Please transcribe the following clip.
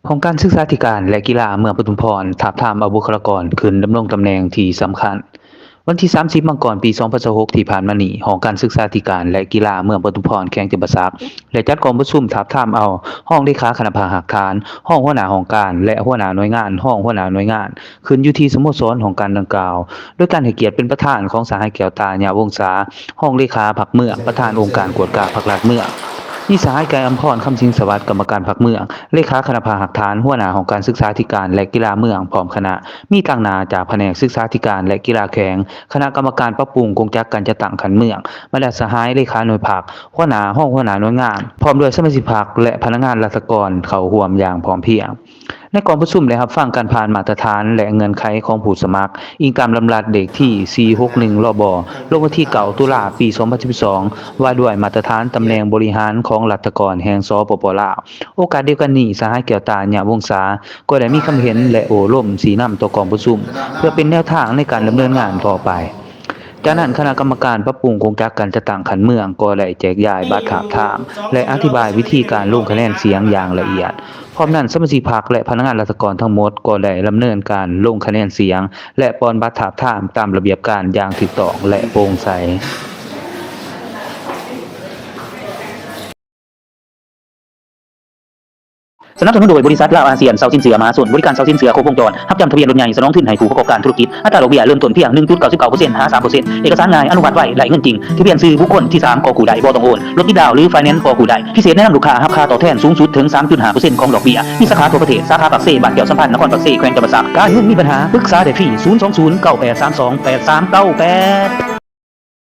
องค์การศึกษาธิการและกีฬาเมืองปทุมพรทาบทามเอาบุคลากรขึ้นดำรงตำแหน่งที่สำคัญวันที่30มังกรปี2026ที่ผ่านมานี้หอการศึกษาธิการและกีฬาเมืองปทุมพรแขวงจำปาสักและจัดกองประชุมทาบทามเอาห้องเลขาคณะภาหักฐานห้องหัวหน้าห้องการและหัวหน้าหน่วยงานห้องหัวหน้าหน่วยงานขึ้นอยู่ที่สโมสรของการดังกล่าวโดยการให้เกียรติเป็นประธานของสหายแก้วตาญาวงศาห้องเลขาพรรคเมืองประธานองค์การกวดกาพรรคลาดเมืองมีสหายไกรอัมพรคำสิงสวัสดิ์กรรมการพรรคเมืองเลขาคณะภาหักฐานหัวหน้าของการศึกษาธิการและกีฬาเมืองพร้อมคณะมีตั้งหน้าจากแผนกศึกษาธิการและกีฬาแข่งคณะกรรมการปรับปรุงกงจักการจัดตั้งขันเมืองมาและสหายเลขาหน่วยภาคหัวหน้าห้องหัวหน้าหน่วยงานพร้อมด้วยสมาชิกพรรคและพนักงานราษฎรเข้าร่วมอย่างพร้อมเพรียงในกองประชุมได้รับฟังการผ่านมาตรฐานและเงื่อนไขของผู้สมัครอิงตามลำดับเลขที่461รบลงวันที่9ตุลาปี2012ว่าด้วยมาตรฐานตำแหน่งบริหารของรัฐกรแห่งสปปลาวโอกาสเดียวกันนี้สหายแก้วตาญาวงศาก็ได้มีคำเห็นและโอ้ร่มสีน้ำต่อกองประชุมเพื่อเป็นแนวทางในการดำเนินงานต่อไปจากนั้นคณะกรรมการปรับปรุงโครงการการจัดตั้งขันเมืองก็ได้แจกจ่ายบัตรถามถามและอธิบายวิธีการลงคะแนนเสียงอย่างละเอียดพร้อมนั้นสมาชิกพรรคและพนักงานราษฎรทั้งหมดก็ได้ดำเนินการลงคะแนนเสียงและปอนบัตรถามถามตามระเบียบการอย่างถูกต้องและโปร่งใสสนับสนุนโดยบริษัทลาวอาเซียนเซาซินเสือมาส่วนบริการเซาซินเสือครบวงจรรับจำทะเบียนรถใหญ่สนองทุนให้ผู้ประกอบการธุรกิจอัตราดอกเบี้ยเริ่มต้นเพียง 1.99% หา 3% เอกสารง่ายอนุมัติไวไหลเงินจริงทะเบียนชื่อบุคคลที่3กอกู้ใดบ่ต้องโอนรถติดดาวหรือไฟแนนซ์กอกู้ใดพิเศษแนะนำลูกค้ารับค่าตอบแทนสูงสุดถึง 3.5% ของดอกเบี้ยมีสาขาทั่วประเทศสาขาปากเซ่บ้านแก้วสัมพันธ์นครปากเซ่แขวงจำปาสักการเงินมีปัญหาปรึกษาได้ฟรี02098328398